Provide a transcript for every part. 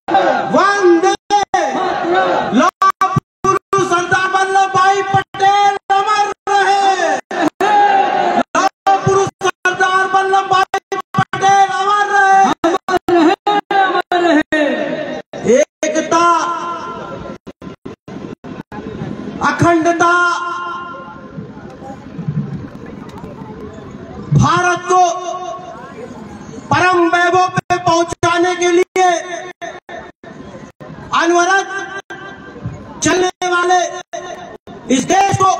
वंदे लौह पुरुष सरदार वल्लभ भाई पटेल अमर रहे। लौह पुरुष सरदार वल्लभ भाई पटेल अमर रहे। एकता, अखंडता, भारत को परम वैभव पे पहुंचाने के लिए अनवरत चलने वाले, इस देश को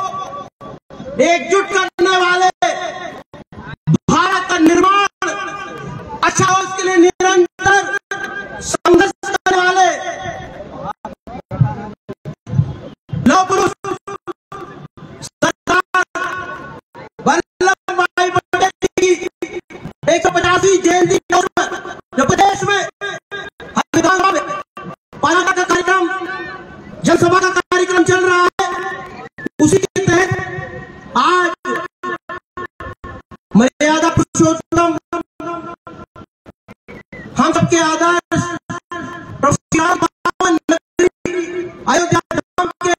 एकजुट करने वाले, भारत का निर्माण अच्छा हो इसके लिए निरंतर संघर्ष करने वाले लौह पुरुष सरदार वल्लभ भाई पटेल की 150वीं जयंती जो प्रदेश में विधानसभा में पालिका का कार्यक्रम, जनसभा का कार्यक्रम चल रहा है, उसी के तहत आज मर्यादा पुरुषोत्तम हम सबके आदर्श अयोध्या धाम के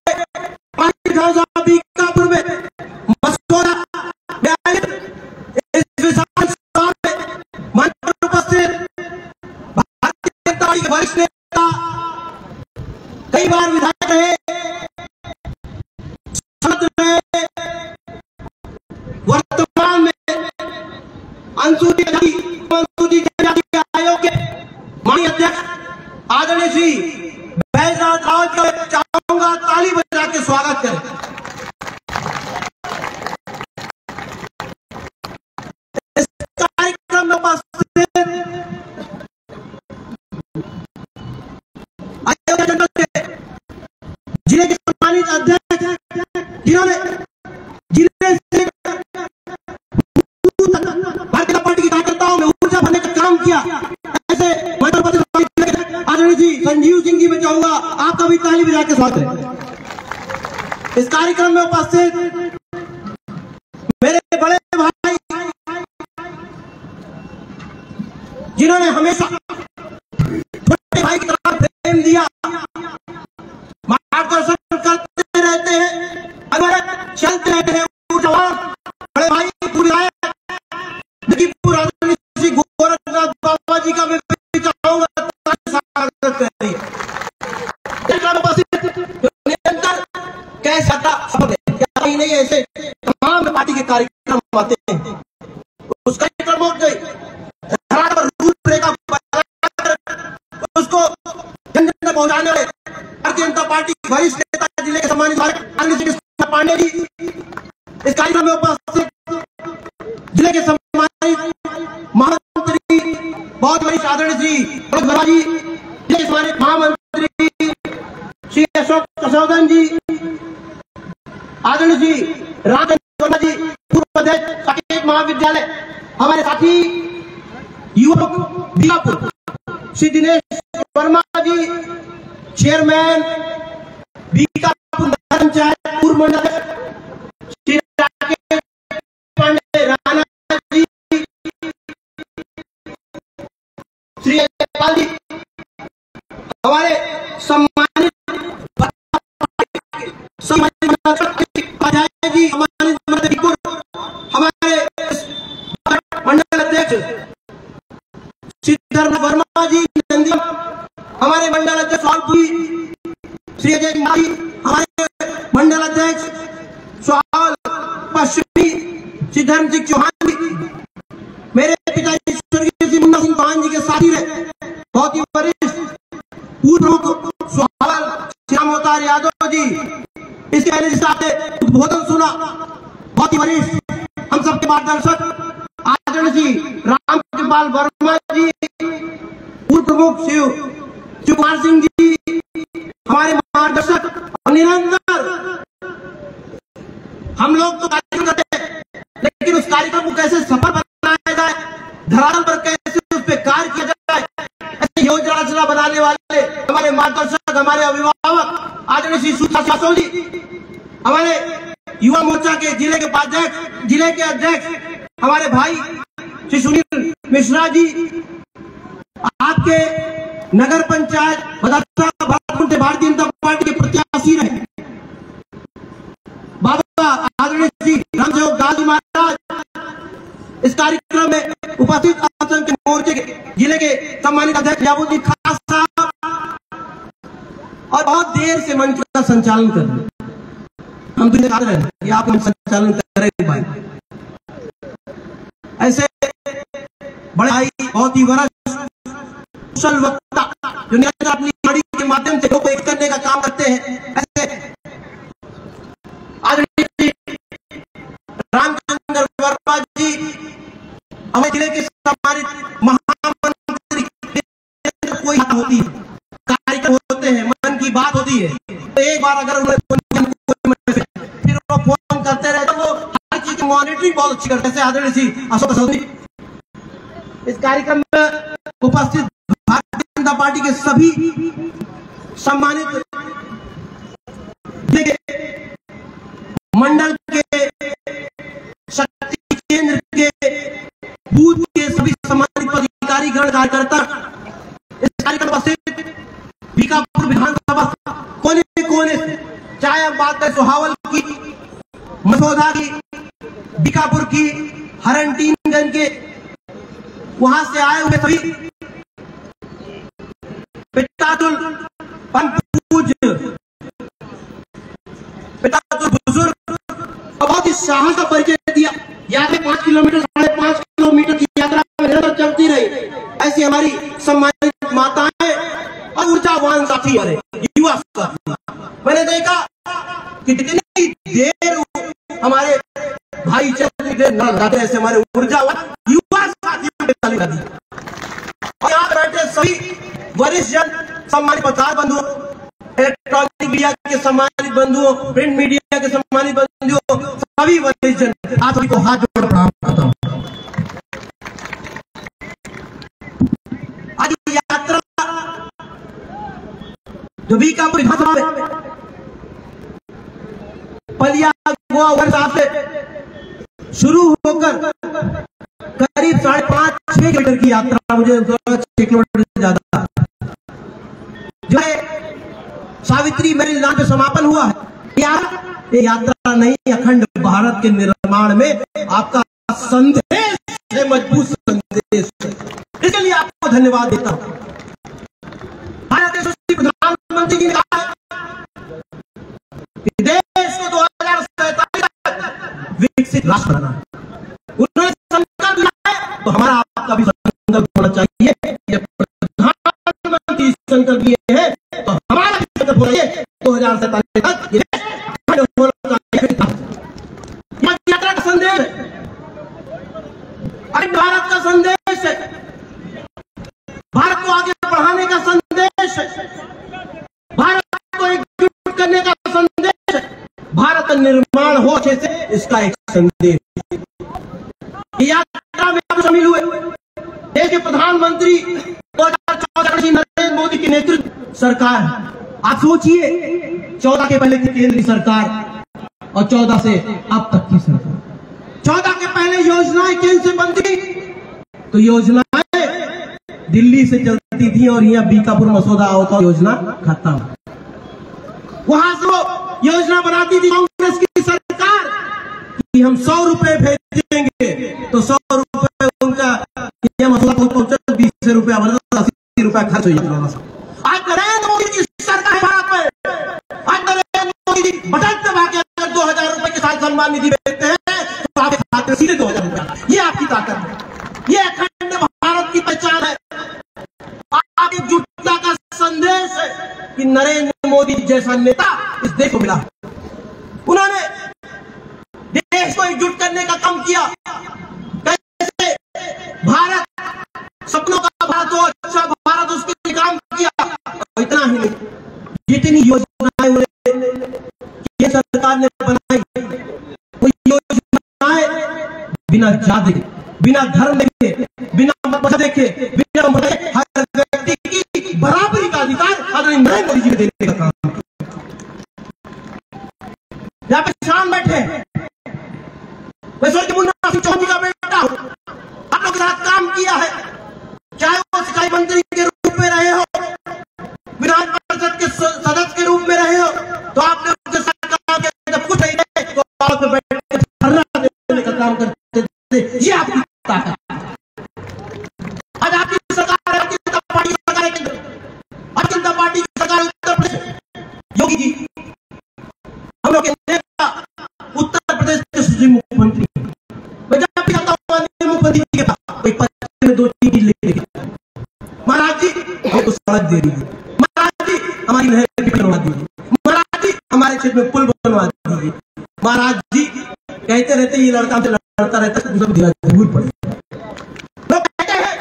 विधानसभा बीकापुर में मसौदा इस विशाल सभा में मंच पर उपस्थित भारतीय जनता पार्टी के वरिष्ठ नेता, कई बार विधायक रहे, वर्तमान में अनुसूचित जनजाति आयोग के माननीय अध्यक्ष आदरणीय श्री बैजनाथ रावत का चाहूंगा ताली बजा के स्वागत करें। इस कार्यक्रम में उपस्थित अयोध्या जनपद के जिले के सम्मानित अध्यक्ष, जिन्होंने जिले से भारतीय जनता पार्टी की कार्यकर्ताओं में ऊर्जा भरने का काम किया, ऐसे मध्य प्रदेश आदरणीय जी संजीव सिंह जी, मैं चाहूंगा आपका भी ताली बजा के स्वागत है। इस कार्यक्रम में उपस्थित मेरे बड़े भाई, जिन्होंने हमेशा छोटे भाई की तरह प्रेम दिया, मार्गदर्शन करते रहते हैं, अगर चलते रहते हैं, बड़े भाई श्री गोरखनाथ बाबा जी का मैं चाहूंगा कैसे नहीं, ऐसे तमाम पार्टी के कार्यक्रम आते हैं, उस कार्यक्रम रूपरेखा उसको जन जन पहुंचाने वाले भारतीय जनता पार्टी वरिष्ठ नेता, जिले के सम्मानित पांडे जी इस कार्यक्रम में उपस्थित, जिले के सम्मानित महामंत्री बहुत वरिष्ठ आदरणीय श्री वर्मा जी, जिले के सम्मानित महामंत्री श्री अशोक कसौदन जी, आदरणीय श्री रामचंद्र जी, पूर्व अध्यक्ष साकेत महाविद्यालय, हमारे साथी युवक बीकापुर श्री दिनेश वर्मा जी, चेयरमैन बीकापुर पंचायत पूर्व मंडल श्री राकेश पांडे राणा जी, श्री अजयपाल जी, हमारे सम्मानित जी, हमारे मंडल अध्यक्ष सिद्धार्थ वर्मा जी नंदी, हमारे मंडल अध्यक्ष श्री अजय जी, हमारे मंडल अध्यक्ष स्वाल पश्चिमी श्री धर्म सिंह चौहान जी, मेरे पिताजी स्वर्गीय श्री मुन्ना सिंह चौहान जी के साथी रहे, बहुत ही वरिष्ठ पूर्व प्रमुख स्वाल श्याम अवतार यादव जी, इसके पहले जिस आपने उद्बोधन सुना, बहुत ही वरिष्ठ हम सबके मार्गदर्शक आदरणीय श्री रामकृपाल वर्मा जी, पूर्व प्रमुख शिवकुमार सिंह जी, हमारे मार्गदर्शक, और निरंतर हम लोग तो कार्यक्रम करते हैं, लेकिन उस कार्यक्रम को कैसे सफल बनाया जाए, धरातल पर कैसे उस पर कार्य किया जाए, ऐसे योजना रचना बनाने वाले हमारे मार्गदर्शक, हमारे अभिभावक आदरणीय श्री सुशासन जी, हमारे युवा मोर्चा के जिले के उपाध्यक्ष, जिले के अध्यक्ष हमारे भाई श्री सुनील मिश्रा जी, आपके नगर पंचायत बदासा भरतपुर से भारतीय जनता पार्टी के प्रत्याशी रहे। बाबा आदरणीय श्री रामसेवक दास महाराज इस कार्यक्रम में उपस्थित असंख्य मोर्चे के जिले के सम्मानित अध्यक्ष याबुद्दीन खास साहब और बहुत देर से मंच का संचालन कर रहे हैं। हम तो चाहते हैं कि आप संचालन करें भाई। ऐसे बड़े भाई बहुत ही वरिष्ठ कुशल वक्ता जो निरंतर अपनी गाड़ी के माध्यम से लोगों को एक करने का काम करते हैं, ऐसे आदरणीय रामचंद्र वर्मा जी हमारे जिले के सम्मानित महामंत्री। कोई बात होती है, कार्यक्रम होते हैं, मन की बात होती है, तो एक बार अगर उन्हें फिर वो फोन करते रहे तो वो हर चीज की मॉनिटरिंग बहुत अच्छी करते हैं। आदरणीय श्री अशोक सोनी इस कार्यक्रम में उपस्थित भारतीय जनता पार्टी के सभी सम्मानित मंडल के शक्ति केंद्र के बूथ के सभी सम्मानित पदाधिकारी गण कार्यकर्ता इस कार्यक्रम में उपस्थित बीकापुर विधानसभा कोने कोने से, चाहे हम बात करें सोहावल की, मसौदा की, बीकापुर की, हरनटीनगंज के, वहां से आए हुए सभी पितातुल बुजुर्ग बहुत ही साहस का परिचय दिया। यात्रा 5 किलोमीटर 5.5 किलोमीटर की यात्रा में चलती रही। ऐसी हमारी सम्मानित माताएं और ऊर्जावान साथी हमारे युवा साथी। मैंने देखा कि कितनी देर हमारे भाई लगाते ऐसे हमारे ऊर्जावान युवा साथियों ने ताली दी। और यहाँ बैठे सभी वरिष्ठ जन, सम्मानित पत्रकार बंधुओं, इलेक्ट्रॉनिक मीडिया के सम्मानित बंधुओं, प्रिंट मीडिया के सम्मानित बंधुओं, सभी वरिष्ठ जन, आप सभी को हाथ जोड़ प्रणाम करता हूं। आज यात्रा जो बीकापुर विधानसभा में पलिया गोवा साहब से शुरू होकर करीब 5.5-6 किलोमीटर की यात्रा, मुझे 6 किलोमीटर से ज्यादा जो है सावित्री मैदान पे समापन हुआ है। ये यात्रा नहीं, अखंड भारत के निर्माण में आपका संदेश है, मजबूत संदेश है। इसके लिए आपको धन्यवाद देता हूं। भारत यशस्वी प्रधानमंत्री जी ने कहा कि देश को 2047 तक विकसित राष्ट्र बनाना है। उन्होंने संकल्प लिया है तो हमारा आपका भी संकल्प होना चाहिए। प्रधानमंत्री संकल्प लिए हैं तो हमारा भी संकल्प होना चाहिए 2047 तक यात्रा का संदेश है, अखंड भारत का संदेश है, भारत को आगे बढ़ाने का संदेश है, भारत को एकजुट करने का संदेश है, भारत निर्माण हो अच्छे से, इसका एक संदेश। यात्रा में आप शामिल हुए देश के प्रधानमंत्री 2014 नरेंद्र मोदी के नेतृत्व सरकार। आप सोचिए 14 के पहले की केंद्रीय सरकार और 14 से अब तक की सरकार। 14 के पहले योजनाएं केंद्र से बनती तो योजनाएं दिल्ली से चलती थी और यहाँ बीकापुर मसौदा होता योजना खत्म। वहां से वो योजना बनाती थी कांग्रेस की सरकार कि हम 100 रुपए भेजेंगे तो 100 रुपए उनका मसौदा पहुंचा 20 रुपया, 80 रुपया खर्च हो जाता। आज नरेंद्र मोदी की सरकार भारत में, आज नरेंद्र मोदी जी बटन दबा के अगर 2000 रुपए के साथ सम्मान निधि भेजते हैं तो आपके खाते में सीधे 2000 रुपया। ये आपकी ताकत है, ये अखंड भारत की पहचान है। आपकी एकजुटता का संदेश है कि नरेंद्र मोदी जैसा नेता इस देश को मिला। उन्होंने देश को एकजुट करने का काम किया। कैसे भारत सपनों का भारत हो, अच्छा भारत, उसके लिए काम किया। और इतना ही नहीं, जितनी योजनाएं ये सरकार ने बनाई, वो योजनाएं बिना जाति, बिना धर्म देखे, बिना मत देखे, बिना मत हर व्यक्ति की बराबरी का अधिकार आदरणीय नरेंद्र मोदी जी ने देने का काम किया। यहाँ पे शाम बैठे मैं स्वर्गीय मुन्ना सिंह चौधरी का बेटा हूं, आप लोगों के साथ काम किया है, चाहे वो सिंचाई मंत्री के रूप में रहे हो, से, ये आपकी ताकत है। आज आपकी सरकार भारतीय जनता पार्टी की सरकार है, भारतीय जनता पार्टी की सरकार उत्तर प्रदेश, योगी जी हम लोग के नेता, उत्तर प्रदेश के सुप्रीम मुख्यमंत्री। मैं जब भी जाता हूँ मुख्यमंत्री जी के पास, कोई पत्र में 2-3 चीज लेके महाराज जी हमको सड़क दे दीजिए, महाराज जी हमारी नहर बनवा दीजिए, महाराज जी हमारे क्षेत्र में पुल बनवा दीजिए। महाराज जी कहते रहते ये लड़का हमसे लड़ता रहता है, जरूर पड़े। लोग कहते हैं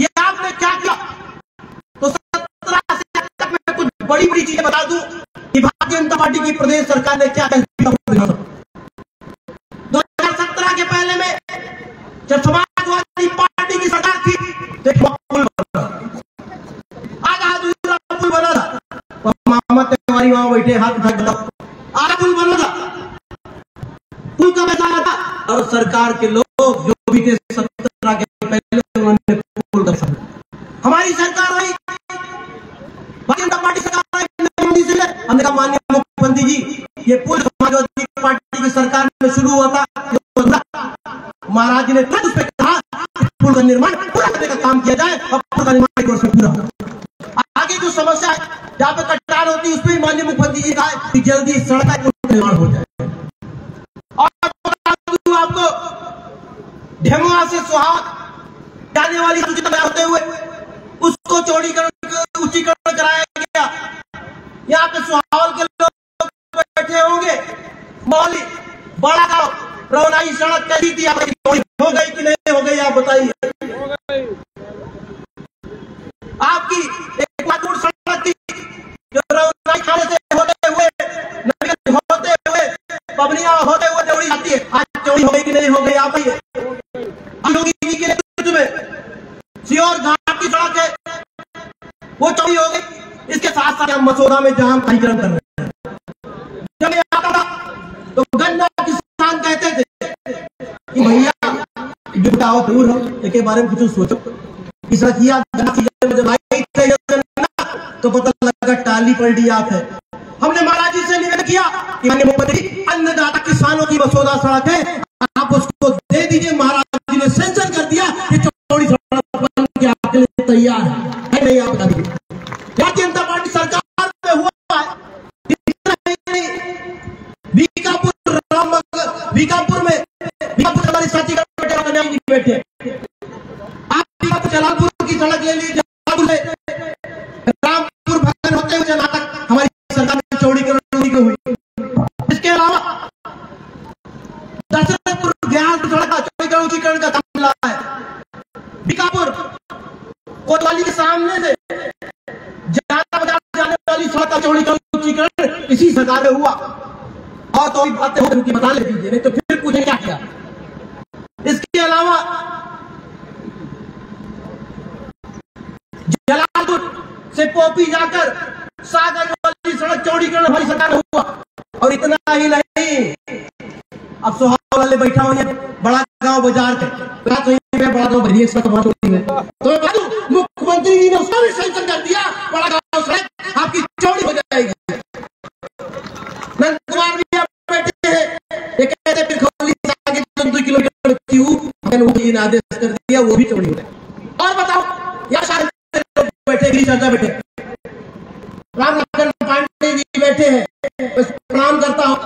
ये आपने क्या किया, तो 17 से तक मैं कुछ बड़ी बड़ी चीजें बता दूं कि भारतीय जनता पार्टी की प्रदेश सरकार ने क्या किया। 2017 के पहले में जब समाजवादी पार्टी की सरकार थी तो एक पुल बना, आधा पुल बना था, मोहम्मद तिवारी वहां बैठे हाथ उठा के आधा पुल बना था, पुल का पैसा था और सरकार के लोग जो भी थे 17 के पहले उन्होंने पुल का पैसा। हमारी सरकार आई, भारतीय जनता पार्टी सरकार आई, हमने कहा माननीय मुख्यमंत्री जी ये पुल समाजवादी पार्टी की सरकार में शुरू हुआ था, महाराज जी ने तुरंत उस पर कहा पुल का निर्माण पूरा करने का काम किया जाए और पुल का निर्माण 1 वर्ष में पूरा हो। आगे जो समस्या है जहां पे कटान होती है उस पर माननीय मुख्यमंत्री जी कहा कि जल्दी सड़क का निर्माण हो जाए। और आपको ढेमुआ से सोहाग जाने वाली सूचना होते हुए उसको चौड़ीकरण उच्चीकरण कराया गया। यहाँ पे सुहावल के लोग बैठे होंगे, मौली बड़ा गांव रौनाई सड़क कैसी थी, हो गई कि नहीं हो गई आप बताइए। आपकी एक महत्वपूर्ण सड़क थी जो रौनाई खाने से होते हुए पबनिया होते हुए चौड़ी जाती है, आज चौड़ी हो गई कि नहीं हो गई आप योगी जी के नेतृत्व में सीहोर घाट की सड़क है वो चौड़ी हो गई। इसके साथ साथ हम मसौदा में जहां कार्यक्रम कर रहे हैं, जब मैं आता था तो गन्ना किसान कहते थे कि भैया जुटाओ दूर हो, इसके बारे में कुछ सोचो। इस रखिया जब आई तो पता लगा टाली पलटी आप है। हमने महाराज जी से निवेदन किया कि माननीय मुख्यमंत्री अन्नदाता किसानों की मसौदा सड़क है, आप उसको दे दीजिए। महाराज जी ने सेंशन कर दिया कि चौड़ी सड़क बन के आपके लिए तैयार है नहीं, आप बता दीजिए। भारतीय जनता पार्टी सरकार में हुआ है बीकापुर में हमारे साथी बैठे, आप बीकापुर जलालपुर की सड़क ले लीजिए, रामपुर भवन होते हुए जहां तक हमारी सरकार में चौड़ीकरण हुई। इसके अलावा दशरथपुर ज्ञान सड़क का चौड़ीकरण उच्चीकरण का काम चला है। बीकापुर कोतवाली के सामने से जाना बाजार जाने वाली सड़क का चौड़ीकरण उच्चीकरण इसी सरकार में हुआ। और तो बातें हो उनकी बता ले दीजिए, नहीं तो फिर पूछे क्या किया। इसके अलावा जलालपुर से पोपी जाकर सागर वाली सड़क चौड़ीकरण हमारी सरकार में हुआ। और इतना ही नहीं, अब सोहाग वाले बैठा हुआ बड़ा गांव बाजार के बड़ा गांव भरिए तो मुख्यमंत्री जी ने उसका भी सेंशन कर दिया, बड़ा गांव सड़क आपकी चौड़ी हो जाएगी। नंद कुमार भी बैठे हैं, ये कहते फिर खौली से आगे 2 किलोमीटर मैंने आदेश कर दिया, वो भी चौड़ी हो जाए। और बताओ यहाँ बैठे चर्चा बैठे राम लखन पांडे जी बैठे हैं, प्रणाम करता हूं।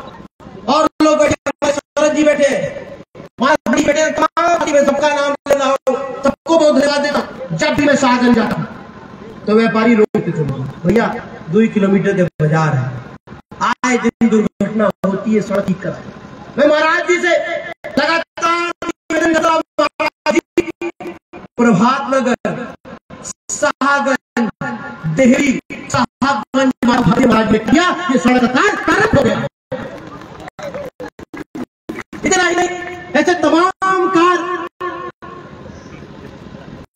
और लोग बैठे, शरद जी बैठे बैठे, तमाम सबका नाम लेना हो, सबको बहुत धन्यवाद देता हूं। जब भी मैं शाहगंज जाता हूं तो व्यापारी रोकते थे, भैया 2 किलोमीटर के बाजार है, आए दिन दुर्घटना होती है, सड़क ठीक कराए। मैं महाराज जी से लगातार निवेदन करता हूं, महाराज जी प्रभात नगर, शाहगंज, देहरी, साहबगंज महाराज ने किया, ये सड़क का कार्य हो गया। इतना ही नहीं, ऐसे तमाम कार्य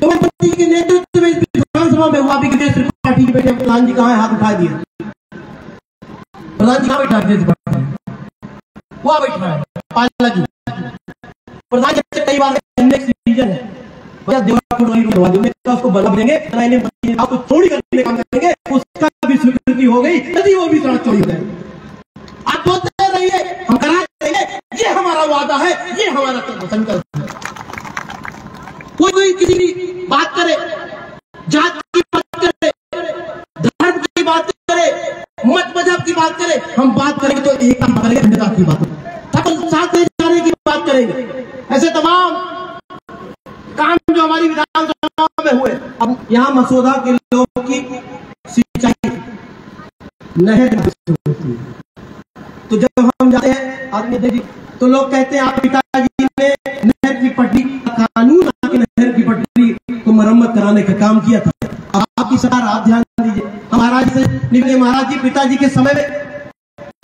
मुख्यमंत्री के नेतृत्व में विधानसभा में हुआ। त्रिपाठी जी बैठे, प्रधान जी कहाँ है, हाथ उठा दिया। प्रधान जी कहाँ बैठा है, वहां बैठा है पाला जी। प्रधान जी कई बार सीजन है उसको बना देंगे, आपको चौड़ी करने का काम करेंगे, उसका भी स्वीकृति हो गई, यदि वो भी सड़क चौड़ी हो जाएगी। आप बोलते रहिए, हम करा देंगे, ये हमारा वादा वादा है, ये हमारा संकल्प है। कोई किसी की बात करे, जात की बात करे, धर्म की बात करे, मत मजहब की बात करे, हम बात करेंगे तो एक काम करेंगे, भिन्नता की बात, साथ ले जाने की बात करेंगे। ऐसे तमाम काम जो हमारी विधानसभा में हुए। अब यहाँ मसौदा के लोगों की सिंचाई नहर होती है, तो जब हम जाते हैं आदमी देखिए तो लोग कहते हैं आप पिताजी ने नहर की पटरी का कानून आके नहर की पटरी को मरम्मत कराने का काम किया था। अब आपकी सरकार, आप ध्यान दीजिए, महाराज से निकले, महाराज जी पिताजी के समय में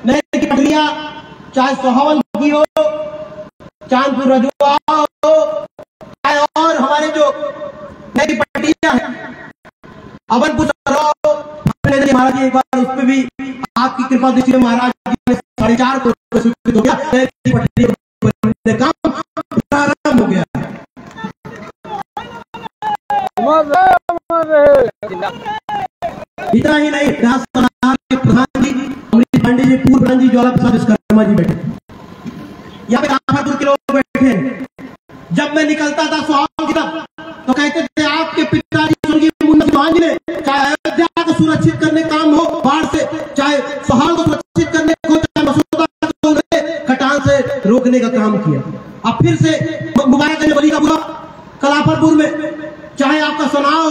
नहर की पटरियां चाहे सोहावल की हो, चांदपुर रजुआ हो, और हमारे जो नहर की पटरियां हैं अवनपुर महाराज जी एक बार उस पर भी आपकी कृपा दृष्टि में महाराज जी ने 4.5 करोड़ स्वीकृत हो गया, नहर की पटरी का काम प्रारंभ हो गया। इतना ही नहीं, राज्य के प्रधान जी अमरीश पांडे जी, पूर्व प्रधान जी ज्वाला प्रसाद विश्वकर्मा जी बैठे, यहाँ पे काफापुर के लोग बैठे हैं। जब मैं निकलता था सुहाग की तरफ तो कहते थे आपके पिताजी स्वर्गीय मुन्ना सिंह जी ने चाहे अयोध्या को सुरक्षित करने काम हो बाढ़ से, चाहे सुहाग को सुरक्षित करने को, चाहे मसौदा को खटान से रोकने का काम किया। अब फिर से मुबारक बली का बुरा कलाफरपुर में चाहे आपका सुनाओ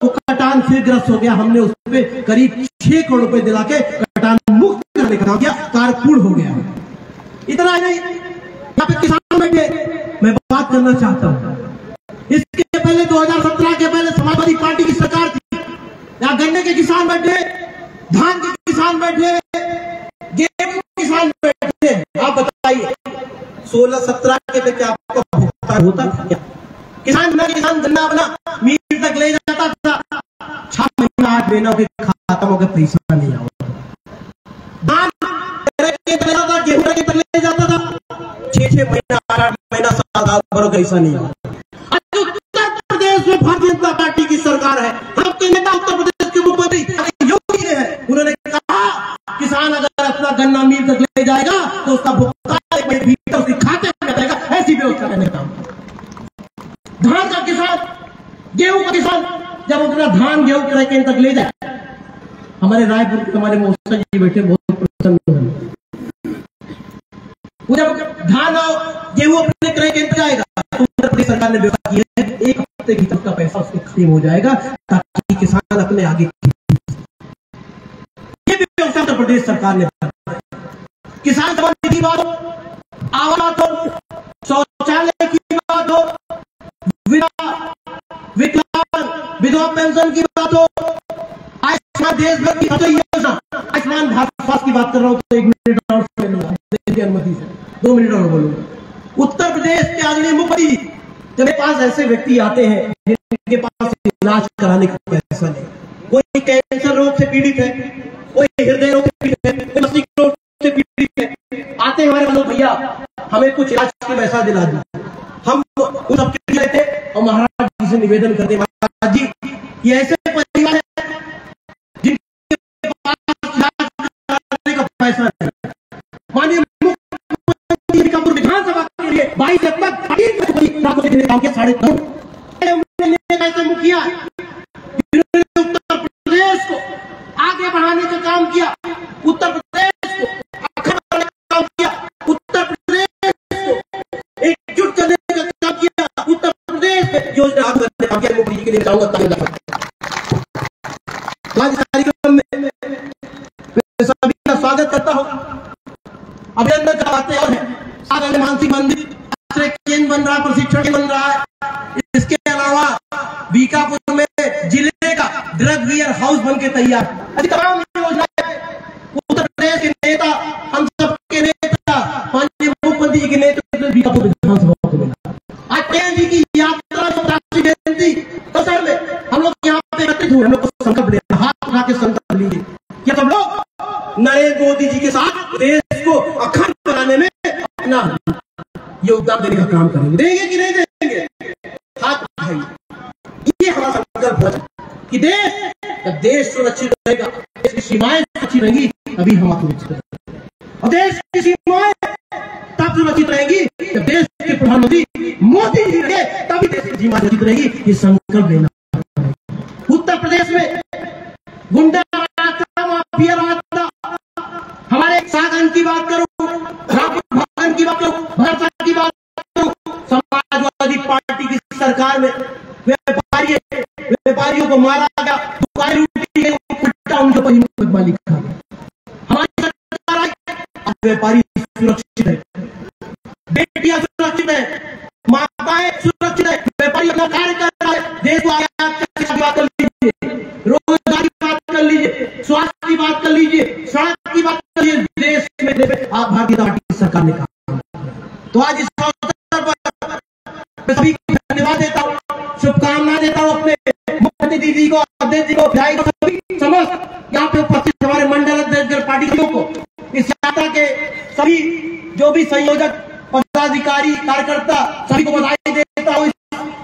वो कटान फिर ग्रस्त हो गया, हमने उस पर करीब 6 करोड़ रुपए दिला के कटान मुक्त करने का काम किया, कारपूर्ण हो गया। इतना ही नहीं, यहाँ पे किसान बैठे, मैं बात करना चाहता हूँ, इसके पहले 2017 के पहले समाजवादी पार्टी की सरकार थी, यहाँ गन्ने के किसान बैठे, धान के किसान बैठे, गेहूं के किसान बैठे। आप बताइए 16-17 के पे क्या आपको भुगतान होता क्या? किसान गन्ना अपना मील तक ले जाता था, 6 महीना 8 महीना के खाता में पैसा नहीं आता। धान था, गेहूं तक ले जाता था, 6 महीना 8 महीना साल भर पैसा नहीं आता। उत्तर प्रदेश में भारतीय जनता पार्टी की सरकार है, आपके नेता उत्तर प्रदेश के मुख्यमंत्री योगी है, उन्होंने कहा किसान अगर अपना गन्ना मील तक ले जाएगा तो उसका भुगतान एक भीतर उसके खाते में जाएगा, ऐसी व्यवस्था करने का। धान का किसान, गेहूं का किसान जब अपना धान गेहूं क्रय केंद्र तक ले जाए, हमारे रायपुर के हमारे मौसा जी बैठे बहुत प्रसन्न हुए। जब धान और गेहूं अपने क्रय केंद्र जाएगा तो उत्तर प्रदेश सरकार ने व्यवस्था की है 1 हफ्ते की तक का पैसा उसके खाते में हो जाएगा ताकि किसान अपने आगे, ये भी व्यवस्था उत्तर प्रदेश सरकार ने। किसान सम्मान की बात हो, आवास हो, शौचालय की बात हो, विकलांग विधवा पेंशन की बात हो, आयुष्मान देश भर की योजना, आयुष्मान भारत स्वास्थ्य की बात कर रहा हूं तो 1 मिनट और अनुमति से 2 मिनट और बोलूंगा। उत्तर प्रदेश के आदरणीय मुख्यमंत्री जब मेरे पास ऐसे व्यक्ति आते हैं जिनके पास इलाज कराने का पैसा नहीं, कोई कैंसर रोग से पीड़ित है, कोई हृदय रोग से पीड़ित है, कोई मस्तिष्क रोग से पीड़ित है, आते हैं हमारे वालों भैया हमें कुछ इलाज का पैसा दिला दीजिए, हम उन सबके लिए लेते और महाराज जी से निवेदन करते, महाराज जी ये ऐसे परिवार है जिनके पास इलाज कराने का पैसा नहीं। माननीय मुख्यमंत्री का विधानसभा के लिए 22 तक 3.5 मुखिया उत्तर प्रदेश को आगे बढ़ाने का काम किया, उत्तर प्रदेश को अखंड बनाने का काम किया, उत्तर प्रदेश को एकजुट करने का काम किया, उत्तर प्रदेश में योजना करने का काम किया। मुख्यमंत्री के लिए चाहूंगा आज कार्यक्रम में सभी का स्वागत करता हूं, अभिनंदन करवाते और है मानसिक मंदिर आश्रय केंद्र बन रहा है, प्रशिक्षण केंद्र बन रहा है। इसके अलावा बीकापुर में जिले का ड्रग वेयर हाउस बन के तैयार, तमाम योजनाएं उत्तर प्रदेश के नेता, हम सबके नेता माननीय मुख्यमंत्री जी के नेतृत्व में बीकापुर विधानसभा को मिला। आज प्रेम जी की यात्रा राष्ट्रीय जयंती अवसर में हम लोग यहाँ पे एकत्रित हुए, हम लोग को संकल्प लेना, हाथ उठा के संकल्प लीजिए कि सब लोग नरेंद्र मोदी जी के साथ देश को अखंड बनाने में अपना योगदान देने का काम करेंगे। देंगे कि नहीं देंगे? हाथ उठाइए। ये हमारा संकल्प है कि जब देश सुरक्षित रहेगा, देश की सीमाएं सुरक्षित रहेंगी, तभी हम सुरक्षित रहेंगे। और देश की सीमाएं तब सुरक्षित रहेगी जब देश के प्रधानमंत्री मोदी जी रहे, तभी देश की सीमा सुरक्षित रहेगी। ये संकल्प लेना। उत्तर प्रदेश में गुंडा राज था, माफिया राज था। हमारे सागन की बात करूं, रामपुर भवन की बात करूं, भरसा की बात करूं, समाजवादी पार्टी की सरकार में व्यापारियों को मारा गया, दुकानें लूटी गई, उल्टा उनके ऊपर मुकदमा लिखा गया। हमारी सरकार आई, व्यापारी सुरक्षित है, बेटियां सुरक्षित है, माताएं सुरक्षित है, व्यापारी अपना कार्य कर रहा है। देश को आयात की बात कर लीजिए, रोजगार की बात कर लीजिए, स्वास्थ्य की बात कर लीजिए, सड़क की बात कर लीजिए, देश में आप भारतीय जनता पार्टी की सरकार ने काम। तो आज इस अवसर पर सभी को धन्यवाद देता हूँ, शुभकामनाएं देता हूँ अपने मुख्यमंत्री दीदी को, अध्यक्ष जी को, विधायक को, सभी समस्त यहाँ पे उपस्थित हमारे मंडल अध्यक्ष पार्टियों को, इस यात्रा के सभी जो भी संयोजक पदाधिकारी कार्यकर्ता सभी को बधाई देता हूँ।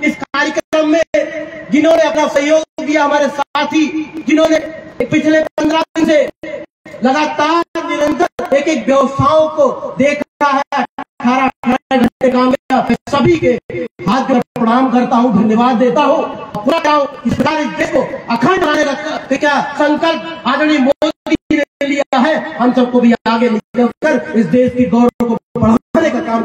इस कार्यक्रम में जिन्होंने अपना सहयोग दिया, हमारे साथी जिन्होंने पिछले 15 दिन से लगातार निरंतर एक व्यवसायों को देख रहा है, 18 घंटे काम किया, सभी के हाथ जोड़ प्रणाम करता हूँ, धन्यवाद देता हूँ। पूरा इस देश को अखंड बनाने का क्या संकल्प आदरणीय मोदी जी ने लिया है, हम सबको भी आगे निकलकर इस देश की गौरव को बढ़ाने का काम